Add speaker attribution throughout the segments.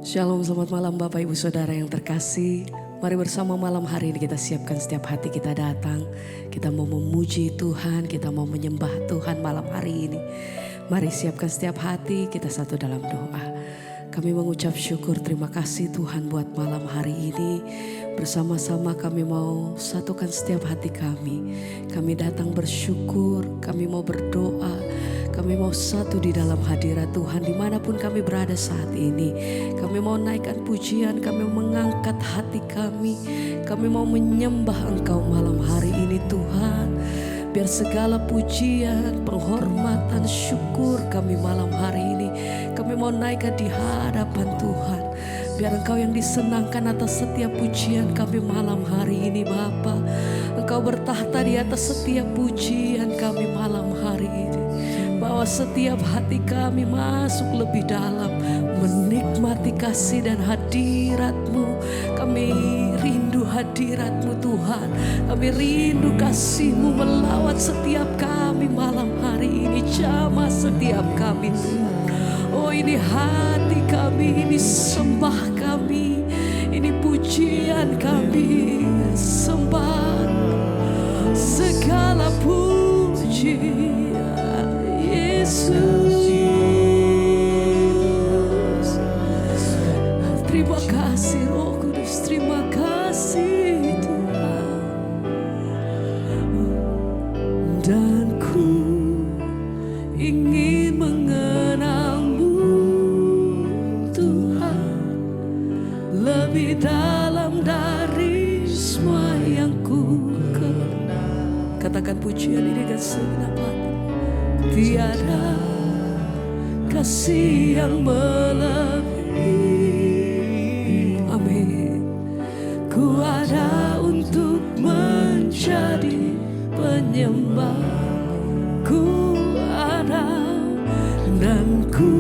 Speaker 1: Shalom, selamat malam Bapak Ibu Saudara yang terkasih. Mari bersama malam hari ini kita siapkan setiap hati kita datang. Kita mau memuji Tuhan, kita mau menyembah Tuhan malam hari ini. Mari siapkan setiap hati kita satu dalam doa. Kami mengucap syukur, terima kasih Tuhan buat malam hari ini. Bersama-sama kami mau satukan setiap hati kami. Kami datang bersyukur, kami mau berdoa. Kami mau satu di dalam hadirat Tuhan dimanapun kami berada saat ini. Kami mau naikkan pujian, kami mau mengangkat hati kami. Kami mau menyembah Engkau malam hari ini Tuhan. Biar segala pujian, penghormatan, syukur kami malam hari ini. Kami mau naikkan di hadapan Tuhan. Biar Engkau yang disenangkan atas setiap pujian kami malam hari ini Bapa. Engkau bertahta di atas setiap pujian kami malam hari ini. Bahwa setiap hati kami masuk lebih dalam menikmati kasih dan hadirat-Mu. Kami rindu hadirat-Mu Tuhan. Kami rindu kasih-Mu melawat setiap kami malam hari ini. Jamah setiap kami Tuhan. Oh ini hati kami, ini sembah kami, ini pujian kami. Sembah segala pujian Yesus. Terima kasih Roh Kudus, terima kasih Tuhan. Dan ku ingin mengenal-Mu Tuhan lebih dalam dari semua yang ku kenal. Katakan pujian ini dengan segenap hati. Tiada kasih yang melebihi. Amin. Ku ada untuk menjadi penyembah. Ku ada dan ku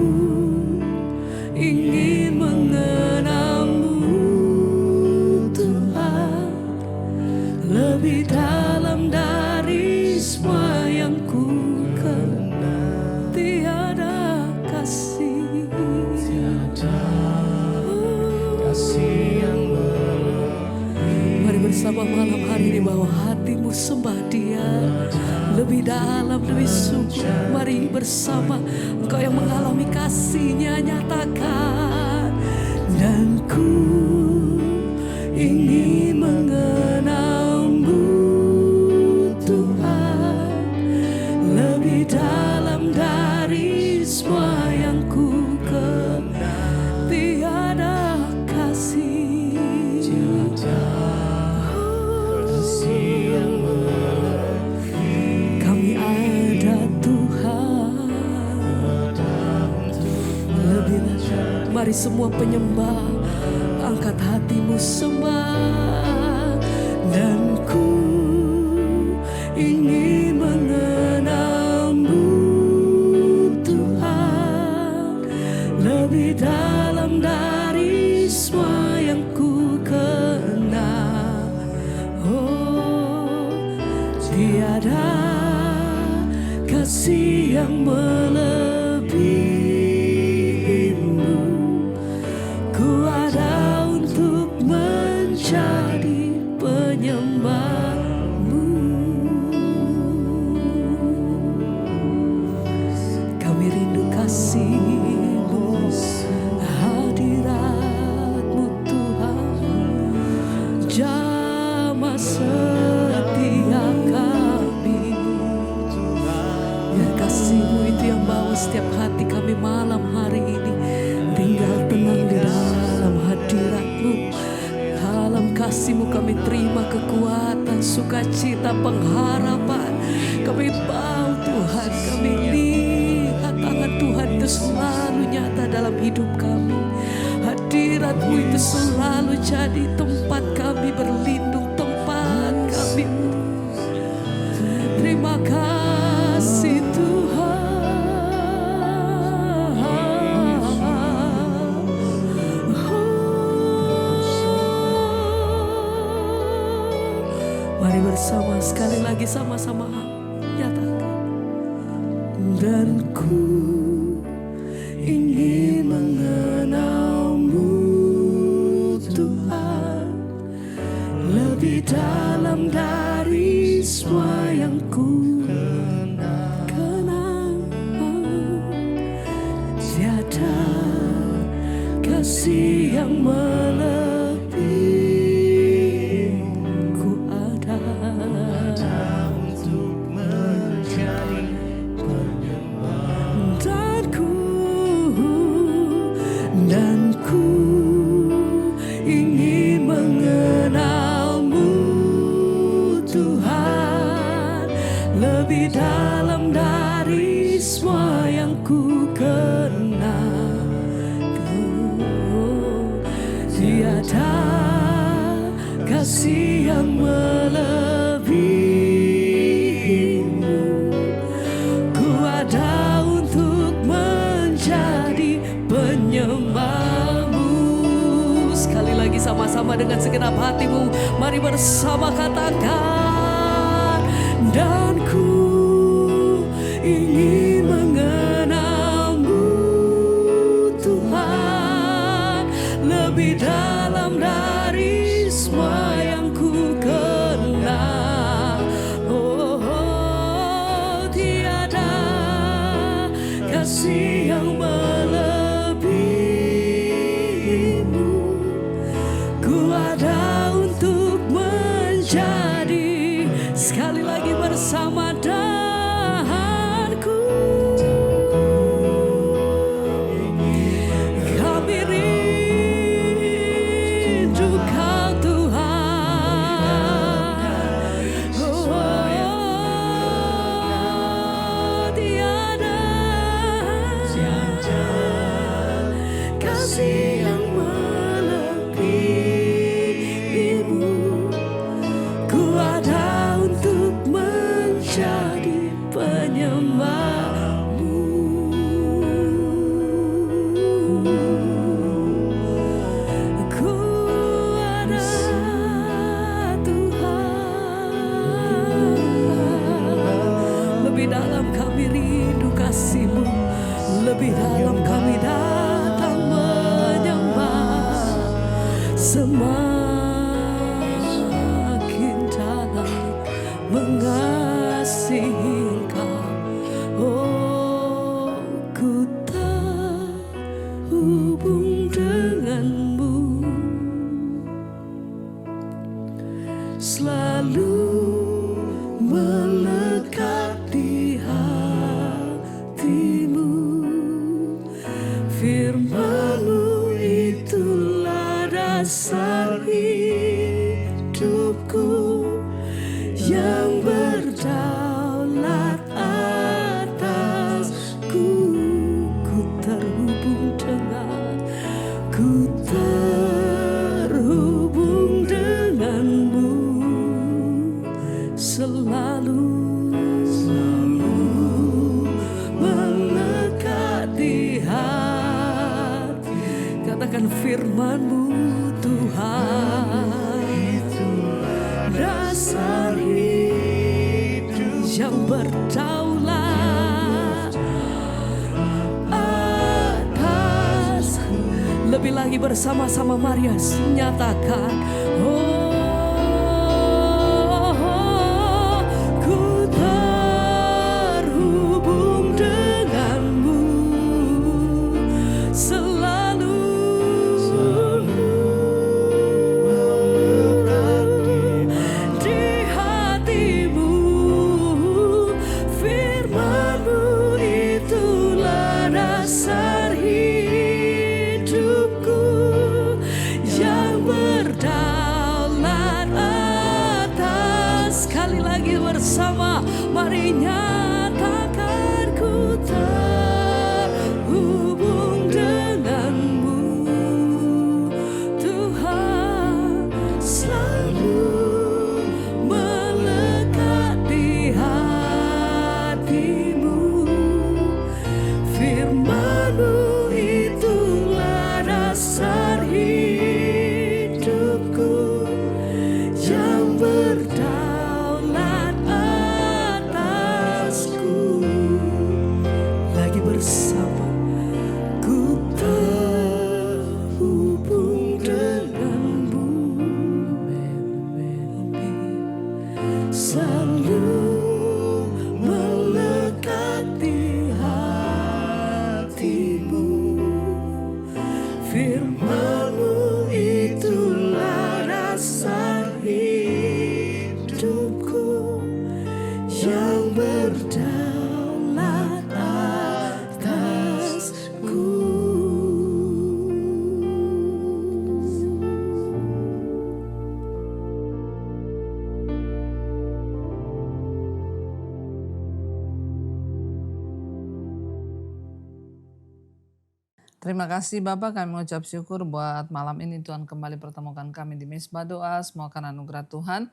Speaker 1: ingin mengenal-Mu Tuhan lebih dalam dari semua yang ku kenal. Tiada kasih, tiada kasih yang melebihi. Mari bersama malam hari ini bawa hatimu sembah Dia lebih dalam, lebih sungguh. Mari bersama Engkau yang mengalami kasih-Nya nyatakan. Dan ku ingin mengenal-Mu Tuhan lebih dalam dari semua yang ku kenal. Tiada kasih, tiada kasih yang melebihi. Kami ada Tuhan lebih dalam. Mari semua penyembah angkat hatimu sembah. Dan ku ingin mengenal-Mu Tuhan lebih dalam dari semua yang ku kenal. Oh, tiada kasih yang melebihi-Mu. Ku ada untuk menjadi penyembah-Mu. Kami rindu kasih-Mu, hadirat-Mu Tuhan. Jamah setia kami. Biar kasih-Mu itu yang bawa setiap hati kami malam hari ini. Tinggal tenang di dalam hadirat-Mu. Dalam kasih-Mu kami terima kekuatan, sukacita, pengharapan. Kami bau Tuhan, kami lihat tangan Tuhan itu selalu nyata dalam hidup kami. Hadirat-Mu itu selalu jadi tempat kami berlindung, tempat kami. Terima kasih Tuhan. Mari bersama sekali lagi sama-sama nyatakan. Dan ku ingin mengenal-Mu yang ku kenang, tiada kasih yang melebihi. Ku ada untuk menjadi penyembah, dan ku ingin mengenalmu Tuhan, lebih dalam dari semua yang ku kenal. Tiada kasih yang melebihimu. Ku ada untuk menjadi penyembahmu. Sekali lagi sama-sama dengan segenap hatimu, mari bersama katakan, dan ku ingin mengenalmu Tuhan, lebih dalam dari semua yang ku kenal. Tiada kasih yang melebihimu. Ku ada untuk menjadi, sekali lagi bersama, denganku. Kami rindu Kau Tuhan. Tiada kasih yang melebihimu. Ku ada untuk menjadi penyembahmu. Ku ada Tuhan, lebih dalam kami rindu kasih-Mu, lebih dalam kami datang menyembah, semakin dalam mengasihi Engkau. Oh, ku terhubung denganmu, selalu melekat di hatimu. Firman-Mu itulah dasar hidupku, yang berdaulat atasku. Ku terhubung denganmu, selalu melekat di hati. Katakan, firman-Mu Tuhan, dasar hidup yang berdaulat atas. Lebih lagi bersama-sama mari nyatakan, ku terhubung denganmu, selalu di hatimu. Firman-Mu itulah dasar hidupku, yang berdaulat atas. Sekali lagi bersama mari nyatakan, ku terhubung denganmu Tuhan, selalu melekat di hatimu. Firman-Mu itulah dasar hidupku, yang berdaulat atas. yang berdaulat atasku.
Speaker 2: Terima kasih Bapak, kami mengucap syukur buat malam ini Tuhan kembali pertemukan kami di Mesbah Doa. Semoga karena anugerah Tuhan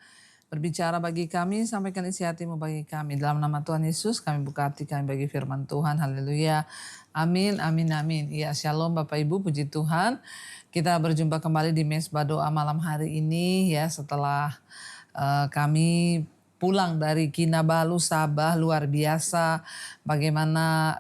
Speaker 2: berbicara bagi kami, sampaikan isi hatimu bagi kami. Dalam nama Tuhan Yesus kami buka hati kami bagi firman Tuhan. Haleluya. Amin, amin, amin. Ya, shalom Bapak Ibu, puji Tuhan. Kita berjumpa kembali di Mesbah Doa malam hari ini ya, setelah kami pulang dari Kinabalu, Sabah. Luar biasa bagaimana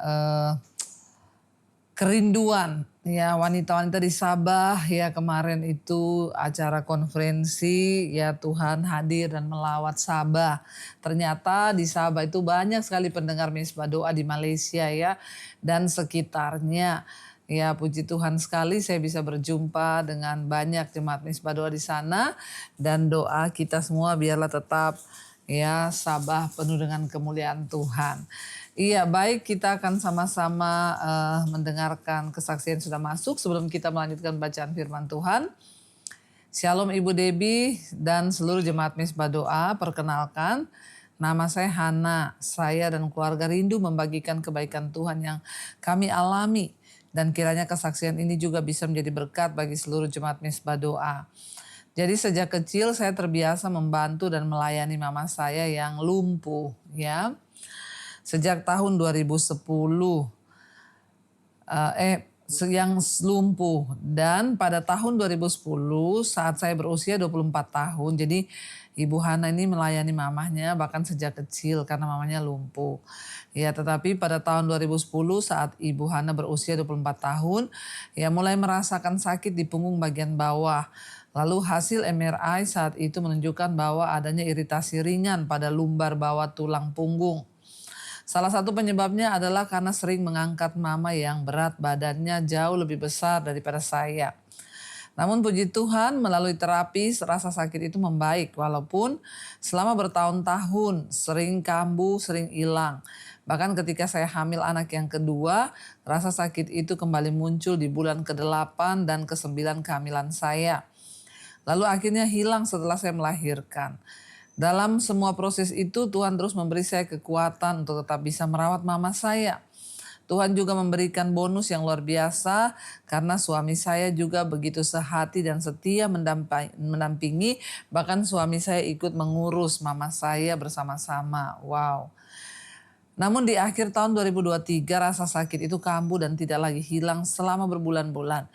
Speaker 2: kerinduan ya wanita-wanita di Sabah ya, kemarin itu acara konferensi ya, Tuhan hadir dan melawat Sabah. Ternyata di Sabah itu banyak sekali pendengar Mesbah Doa di Malaysia ya dan sekitarnya. Ya, puji Tuhan sekali saya bisa berjumpa dengan banyak jemaat Mesbah Doa di sana, dan doa kita semua biarlah tetap ya Sabah penuh dengan kemuliaan Tuhan. Iya, baik, kita akan sama-sama mendengarkan kesaksian sudah masuk sebelum kita melanjutkan bacaan firman Tuhan. Shalom Ibu Debbie dan seluruh jemaat Mesbah Doa, perkenalkan nama saya Hana. Saya dan keluarga rindu membagikan kebaikan Tuhan yang kami alami, dan kiranya kesaksian ini juga bisa menjadi berkat bagi seluruh jemaat Mesbah Doa. Jadi sejak kecil saya terbiasa membantu dan melayani mama saya yang lumpuh ya. Sejak tahun 2010 yang lumpuh, dan pada tahun 2010 saat saya berusia 24 tahun. Jadi Ibu Hana ini melayani mamahnya bahkan sejak kecil karena mamanya lumpuh. Ya, tetapi pada tahun 2010 saat Ibu Hana berusia 24 tahun ya mulai merasakan sakit di punggung bagian bawah. Lalu hasil MRI saat itu menunjukkan bahwa adanya iritasi ringan pada lumbar bawah tulang punggung. Salah satu penyebabnya adalah karena sering mengangkat mama yang berat badannya jauh lebih besar daripada saya. Namun puji Tuhan melalui terapi rasa sakit itu membaik, walaupun selama bertahun-tahun sering kambuh, sering hilang. Bahkan ketika saya hamil anak yang kedua, rasa sakit itu kembali muncul di bulan ke-8 dan ke-9 kehamilan saya. Lalu akhirnya hilang setelah saya melahirkan. Dalam semua proses itu Tuhan terus memberi saya kekuatan untuk tetap bisa merawat mama saya. Tuhan juga memberikan bonus yang luar biasa karena suami saya juga begitu sehati dan setia mendampingi. Bahkan suami saya ikut mengurus mama saya bersama-sama. Wow. Namun di akhir tahun 2023 rasa sakit itu kambuh dan tidak lagi hilang selama berbulan-bulan.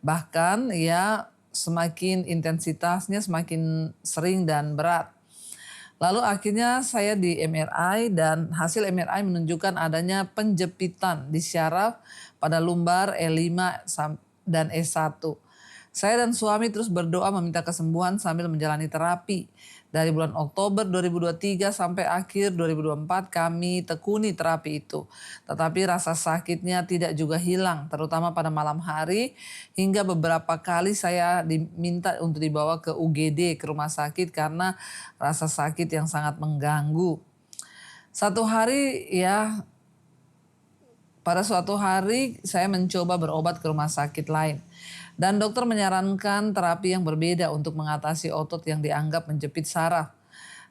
Speaker 2: Bahkan ya semakin intensitasnya semakin sering dan berat. Lalu akhirnya saya di MRI dan hasil MRI menunjukkan adanya penjepitan di syaraf pada lumbar E5 dan E1. Saya dan suami terus berdoa meminta kesembuhan sambil menjalani terapi. Dari bulan Oktober 2023 sampai akhir 2024 kami tekuni terapi itu. Tetapi rasa sakitnya tidak juga hilang, terutama pada malam hari, hingga beberapa kali saya diminta untuk dibawa ke UGD, ke rumah sakit, karena rasa sakit yang sangat mengganggu. Pada suatu hari saya mencoba berobat ke rumah sakit lain. Dan dokter menyarankan terapi yang berbeda untuk mengatasi otot yang dianggap menjepit saraf.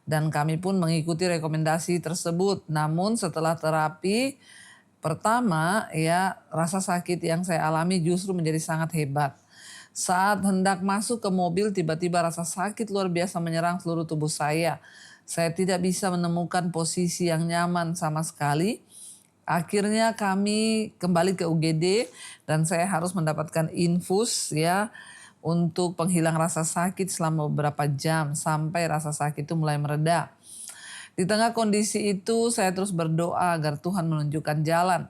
Speaker 2: Dan kami pun mengikuti rekomendasi tersebut. Namun setelah terapi pertama ya, rasa sakit yang saya alami justru menjadi sangat hebat. Saat hendak masuk ke mobil, tiba-tiba rasa sakit luar biasa menyerang seluruh tubuh saya. Saya tidak bisa menemukan posisi yang nyaman sama sekali. Akhirnya kami kembali ke UGD dan saya harus mendapatkan infus ya untuk penghilang rasa sakit selama beberapa jam sampai rasa sakit itu mulai mereda. Di tengah kondisi itu saya terus berdoa agar Tuhan menunjukkan jalan.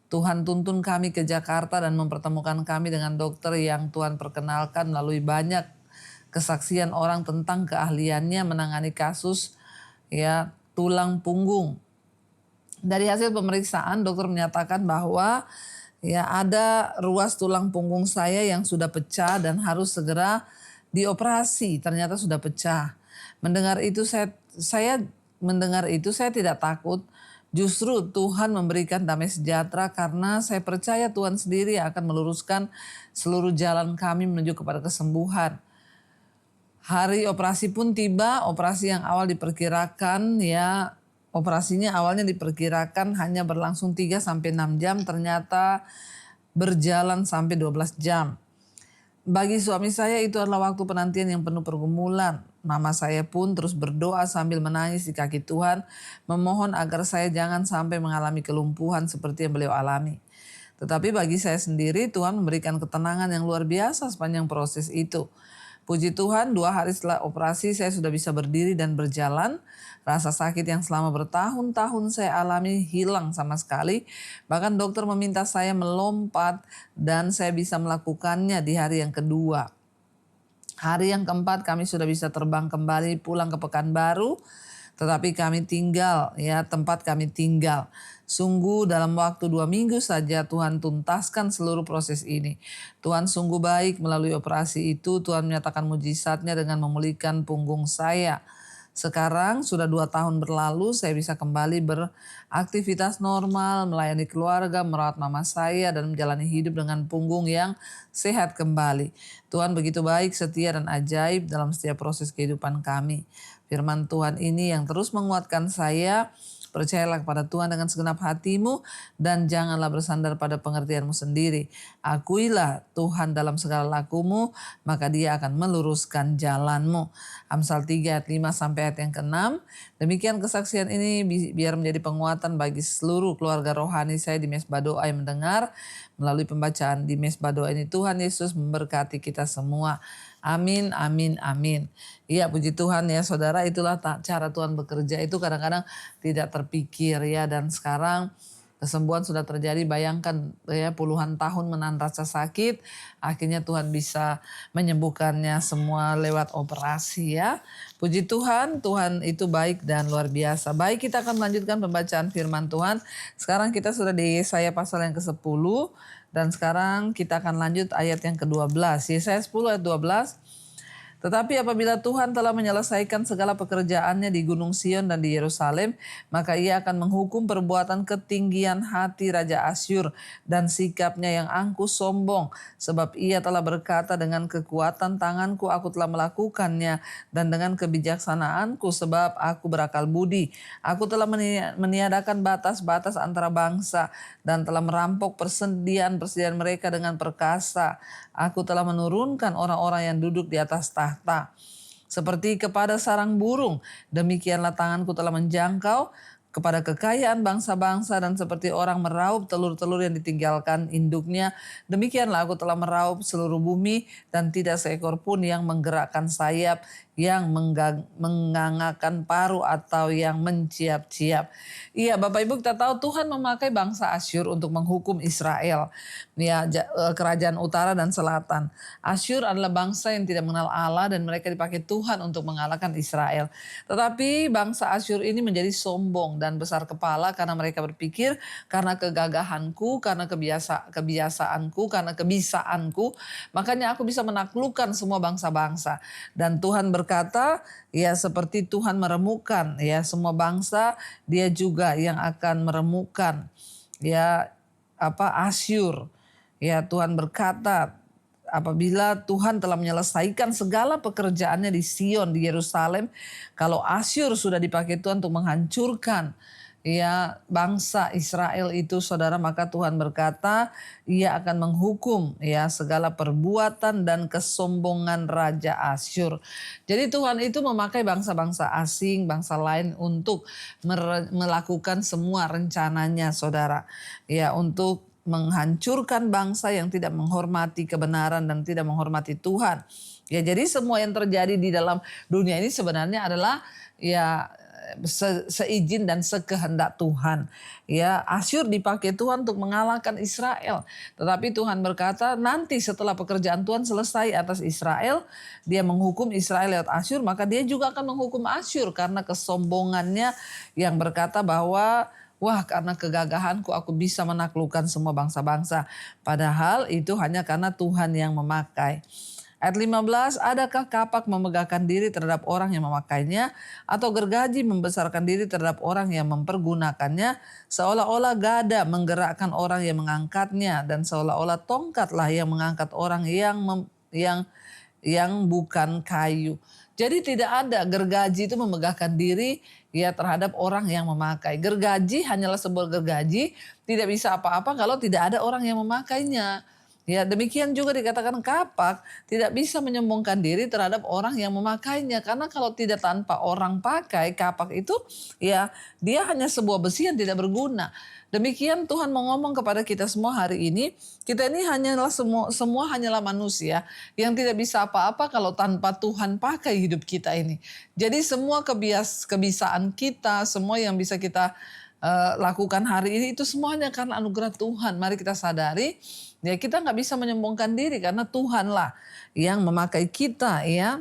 Speaker 2: Tuhan tuntun kami ke Jakarta dan mempertemukan kami dengan dokter yang Tuhan perkenalkan melalui banyak kesaksian orang tentang keahliannya menangani kasus ya tulang punggung. Dari hasil pemeriksaan, dokter menyatakan bahwa ya ada ruas tulang punggung saya yang sudah pecah dan harus segera dioperasi. Ternyata sudah pecah. Mendengar itu saya mendengar itu saya tidak takut. Justru Tuhan memberikan damai sejahtera karena saya percaya Tuhan sendiri akan meluruskan seluruh jalan kami menuju kepada kesembuhan. Hari operasi pun tiba, operasi yang awal diperkirakan operasinya awalnya diperkirakan hanya berlangsung 3-6 jam, ternyata berjalan sampai 12 jam. Bagi suami saya itu adalah waktu penantian yang penuh pergumulan. Mama saya pun terus berdoa sambil menangis di kaki Tuhan, memohon agar saya jangan sampai mengalami kelumpuhan seperti yang beliau alami. Tetapi bagi saya sendiri Tuhan memberikan ketenangan yang luar biasa sepanjang proses itu. Puji Tuhan, 2 hari setelah operasi saya sudah bisa berdiri dan berjalan. Rasa sakit yang selama bertahun-tahun saya alami hilang sama sekali. Bahkan dokter meminta saya melompat dan saya bisa melakukannya di hari yang kedua. Hari yang keempat kami sudah bisa terbang kembali pulang ke Pekanbaru. Tetapi kami tinggal, tempat kami tinggal. Sungguh dalam waktu 2 minggu saja Tuhan tuntaskan seluruh proses ini. Tuhan sungguh baik melalui operasi itu. Tuhan menyatakan mujizatnya dengan memulihkan punggung saya. Sekarang sudah 2 tahun berlalu, saya bisa kembali beraktivitas normal, melayani keluarga, merawat mama saya, dan menjalani hidup dengan punggung yang sehat kembali. Tuhan begitu baik, setia, dan ajaib dalam setiap proses kehidupan kami. Firman Tuhan ini yang terus menguatkan saya. Percayalah kepada Tuhan dengan segenap hatimu dan janganlah bersandar pada pengertianmu sendiri. Akuilah Tuhan dalam segala lakumu, maka Dia akan meluruskan jalanmu. Amsal 3 ayat 5 sampai ayat yang ke-6. Demikian kesaksian ini biar menjadi penguatan bagi seluruh keluarga rohani saya di Mesbah Doa yang mendengar. Melalui pembacaan di Mesbah Doa ini Tuhan Yesus memberkati kita semua. Amin, amin, amin. Iya, puji Tuhan ya saudara, itulah cara Tuhan bekerja itu kadang-kadang tidak terpikir ya. Dan sekarang kesembuhan sudah terjadi, bayangkan ya, puluhan tahun menahan rasa sakit, akhirnya Tuhan bisa menyembuhkannya semua lewat operasi ya. Puji Tuhan, Tuhan itu baik dan luar biasa. Baik, kita akan melanjutkan pembacaan firman Tuhan. Sekarang kita sudah di Yesaya pasal yang ke-10 dan sekarang kita akan lanjut ayat yang ke-12. Yesaya 10 ayat 12. Tetapi apabila Tuhan telah menyelesaikan segala pekerjaannya di Gunung Sion dan di Yerusalem, maka Ia akan menghukum perbuatan ketinggian hati Raja Asyur dan sikapnya yang angkuh sombong. Sebab Ia telah berkata, dengan kekuatan tanganku aku telah melakukannya, dan dengan kebijaksanaanku sebab aku berakal budi. Aku telah meniadakan batas-batas antara bangsa dan telah merampok persediaan mereka dengan perkasa. Aku telah menurunkan orang-orang yang duduk di atas tahta. Seperti kepada sarang burung, demikianlah tanganku telah menjangkau kepada kekayaan bangsa-bangsa, dan seperti orang meraup telur-telur yang ditinggalkan induknya, demikianlah aku telah meraup seluruh bumi, dan tidak seekor pun yang menggerakkan sayap, yang mengangakan paruh, atau yang menciap-ciap. Iya, Bapak Ibu, kita tahu Tuhan memakai bangsa Asyur untuk menghukum Israel, ya, kerajaan utara dan selatan. Asyur adalah bangsa yang tidak mengenal Allah dan mereka dipakai Tuhan untuk mengalahkan Israel. Tetapi bangsa Asyur ini menjadi sombong dan besar kepala karena mereka berpikir, karena kegagahanku, karena kebiasaanku, karena kebisaanku, makanya aku bisa menaklukkan semua bangsa-bangsa. Dan Tuhan berkata, ya, seperti Tuhan meremukkan ya semua bangsa, Dia juga yang akan meremukkan ya Asyur. Ya, Tuhan berkata, apabila Tuhan telah menyelesaikan segala pekerjaannya di Sion, di Yerusalem, kalau Asyur sudah dipakai Tuhan untuk menghancurkan ya bangsa Israel itu, saudara, maka Tuhan berkata Ia akan menghukum ya segala perbuatan dan kesombongan Raja Asyur. Jadi Tuhan itu memakai bangsa-bangsa asing, bangsa lain untuk melakukan semua rencananya, saudara, ya, untuk menghancurkan bangsa yang tidak menghormati kebenaran dan tidak menghormati Tuhan. Ya, jadi semua yang terjadi di dalam dunia ini sebenarnya adalah ya seizin dan sekehendak Tuhan. Ya, Asyur dipakai Tuhan untuk mengalahkan Israel. Tetapi Tuhan berkata, nanti setelah pekerjaan Tuhan selesai atas Israel, Dia menghukum Israel lewat Asyur, maka Dia juga akan menghukum Asyur karena kesombongannya yang berkata bahwa, wah, karena kegagahanku aku bisa menaklukkan semua bangsa-bangsa. Padahal itu hanya karena Tuhan yang memakai. Ayat 15, adakah kapak memegahkan diri terhadap orang yang memakainya, atau gergaji membesarkan diri terhadap orang yang mempergunakannya, seolah-olah gada menggerakkan orang yang mengangkatnya, dan seolah-olah tongkatlah yang mengangkat orang yang bukan kayu. Jadi tidak ada gergaji itu memegahkan diri ya terhadap orang yang memakai. Gergaji hanyalah sebuah gergaji, tidak bisa apa-apa kalau tidak ada orang yang memakainya. Ya, demikian juga dikatakan kapak tidak bisa menyombongkan diri terhadap orang yang memakainya, karena kalau tidak tanpa orang pakai kapak itu, ya dia hanya sebuah besi yang tidak berguna. Demikian Tuhan mau ngomong kepada kita semua hari ini, kita ini hanyalah semua hanyalah manusia yang tidak bisa apa-apa kalau tanpa Tuhan pakai hidup kita ini. Jadi semua kebiasaan kita, semua yang bisa kita lakukan hari ini itu semuanya karena anugerah Tuhan. Mari kita sadari, ya kita nggak bisa menyombongkan diri karena Tuhanlah yang memakai kita, ya.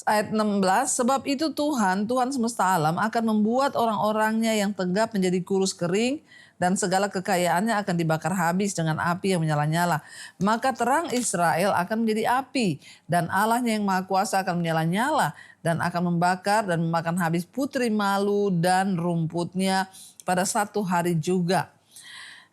Speaker 2: Ayat 16, sebab itu Tuhan semesta alam akan membuat orang-orangnya yang tegap menjadi kurus kering, dan segala kekayaannya akan dibakar habis dengan api yang menyala-nyala. Maka terang Israel akan menjadi api, dan Allahnya yang Maha Kuasa akan menyala-nyala dan akan membakar dan memakan habis putri malu dan rumputnya pada satu hari juga.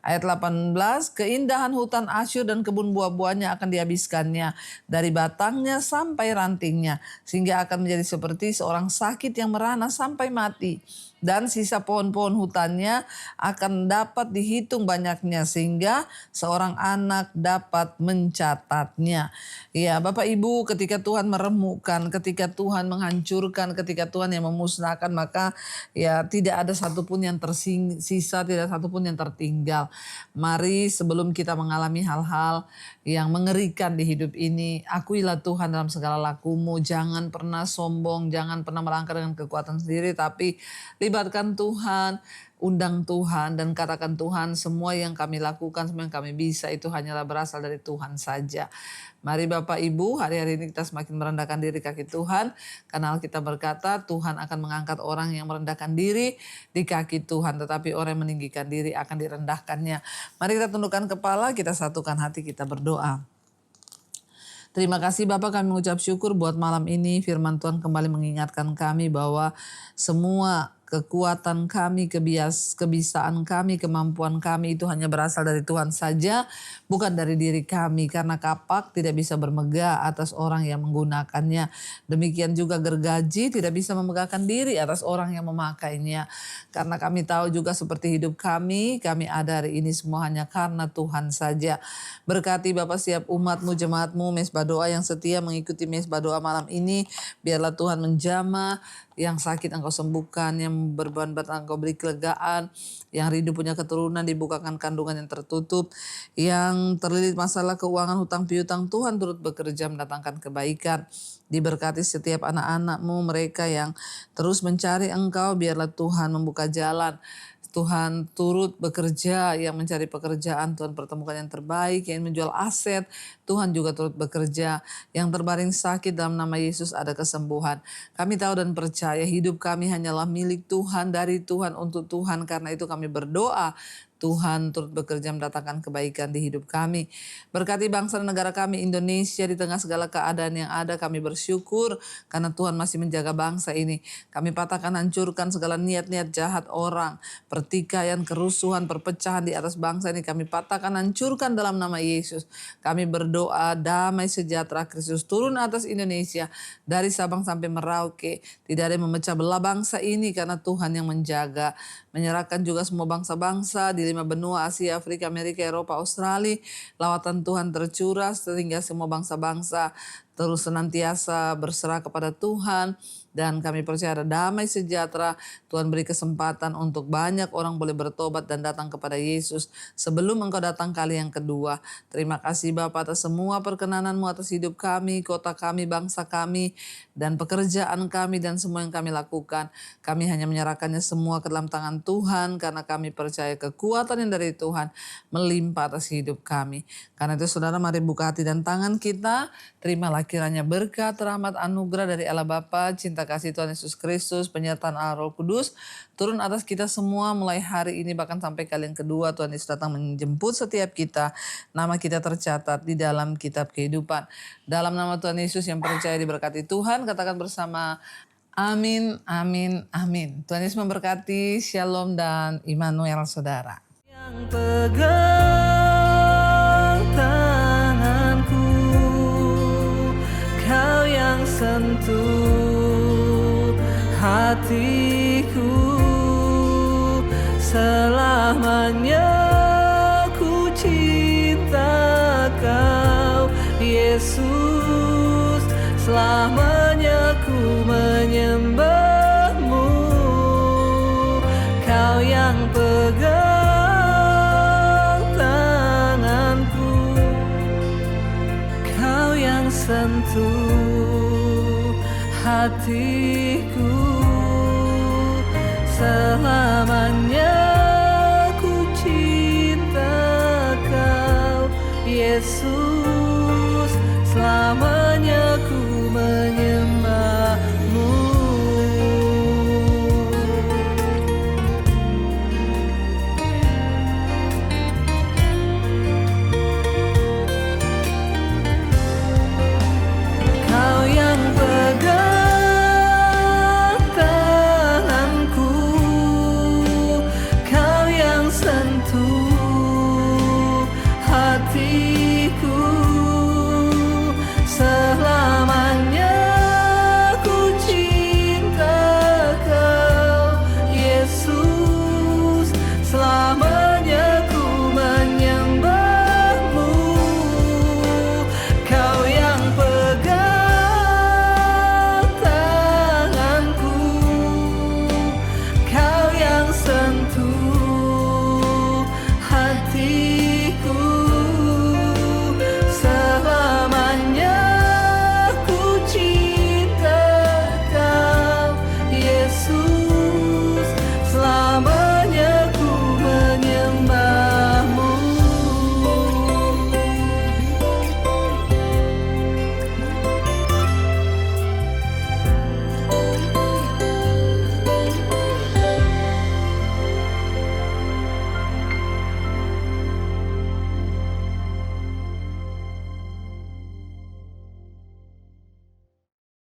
Speaker 2: Ayat 18, keindahan hutan Asyur dan kebun buah-buahnya akan dihabiskannya, dari batangnya sampai rantingnya, sehingga akan menjadi seperti seorang sakit yang merana sampai mati. Dan sisa pohon-pohon hutannya akan dapat dihitung banyaknya, sehingga seorang anak dapat mencatatnya. Ya, Bapak Ibu, ketika Tuhan meremukkan, ketika Tuhan menghancurkan, ketika Tuhan yang memusnahkan, maka ya tidak ada satupun yang tersisa, tidak satupun yang tertinggal. Mari sebelum kita mengalami hal-hal yang mengerikan di hidup ini, akuilah Tuhan dalam segala lakumu. Jangan pernah sombong, jangan pernah melangkah dengan kekuatan sendiri, tapi libatkan Tuhan, undang Tuhan, dan katakan, Tuhan, semua yang kami lakukan, semua yang kami bisa itu hanyalah berasal dari Tuhan saja. Mari Bapak Ibu, hari-hari ini kita semakin merendahkan diri kaki Tuhan, karena Alkitab berkata Tuhan akan mengangkat orang yang merendahkan diri di kaki Tuhan, tetapi orang yang meninggikan diri akan direndahkannya. Mari kita tundukkan kepala, kita satukan hati, kita berdoa. Terima kasih Bapak, kami mengucap syukur buat malam ini. Firman Tuhan kembali mengingatkan kami bahwa semua kekuatan kami, kebisaan kami, kemampuan kami itu hanya berasal dari Tuhan saja, bukan dari diri kami. Karena kapak tidak bisa bermegah atas orang yang menggunakannya. Demikian juga gergaji tidak bisa memegahkan diri atas orang yang memakainya. Karena kami tahu juga seperti hidup kami ada hari ini semua hanya karena Tuhan saja. Berkati Bapak setiap umat-Mu, jemaat-Mu, mesbah doa yang setia mengikuti mesbah doa malam ini. Biarlah Tuhan menjamah, yang sakit Engkau sembuhkan, yang berbeban berat Engkau beri kelegaan, yang rindu punya keturunan dibukakan kandungan yang tertutup, yang terlilit masalah keuangan, hutang piutang, Tuhan turut bekerja mendatangkan kebaikan. Diberkati setiap anak-anak-Mu, mereka yang terus mencari Engkau, biarlah Tuhan membuka jalan. Tuhan turut bekerja, yang mencari pekerjaan Tuhan pertemukan yang terbaik, yang menjual aset Tuhan juga turut bekerja, yang terbaring sakit dalam nama Yesus ada kesembuhan. Kami tahu dan percaya hidup kami hanyalah milik Tuhan, dari Tuhan, untuk Tuhan. Karena itu kami berdoa Tuhan turut bekerja mendatangkan kebaikan di hidup kami. Berkati bangsa dan negara kami Indonesia di tengah segala keadaan yang ada. Kami bersyukur karena Tuhan masih menjaga bangsa ini. Kami patahkan, hancurkan segala niat-niat jahat orang, pertikaian, kerusuhan, perpecahan di atas bangsa ini. Kami patahkan, hancurkan dalam nama Yesus. Kami berdoa damai sejahtera Kristus turun atas Indonesia dari Sabang sampai Merauke. Tidak ada yang memecah belah bangsa ini karena Tuhan yang menjaga. Menyerahkan juga semua bangsa-bangsa di 5 benua, Asia, Afrika, Amerika, Eropa, Australia. Lawatan Tuhan tercurah sehingga semua bangsa-bangsa terus senantiasa berserah kepada Tuhan. Dan kami percaya ada damai sejahtera. Tuhan beri kesempatan untuk banyak orang boleh bertobat dan datang kepada Yesus sebelum Engkau datang kali yang kedua. Terima kasih Bapa atas semua perkenanan-Mu atas hidup kami, kota kami, bangsa kami, dan pekerjaan kami, dan semua yang kami lakukan. Kami hanya menyerahkannya semua ke dalam tangan Tuhan, karena kami percaya kekuatan yang dari Tuhan melimpah atas hidup kami. Karena itu saudara, mari buka hati dan tangan kita, terimalah kiranya berkat, rahmat, anugerah dari Allah Bapa, cinta kasih Tuhan Yesus Kristus, penyertaan Allah Roh Kudus turun atas kita semua mulai hari ini bahkan sampai kali yang kedua Tuhan Yesus datang menjemput setiap kita. Nama kita tercatat di dalam kitab kehidupan. Dalam nama Tuhan Yesus yang percaya diberkati Tuhan, katakan bersama amin, amin, amin. Tuhan Yesus memberkati, shalom dan Immanuel saudara. Yang pegang tanganku, Kau yang sentuh hatiku, selamanya ku cinta Kau, Yesus, selamanya ku menyembahmu. Kau yang pegang tanganku, Kau yang sentuh hatiku, selamanya ku cinta Kau, Yesus.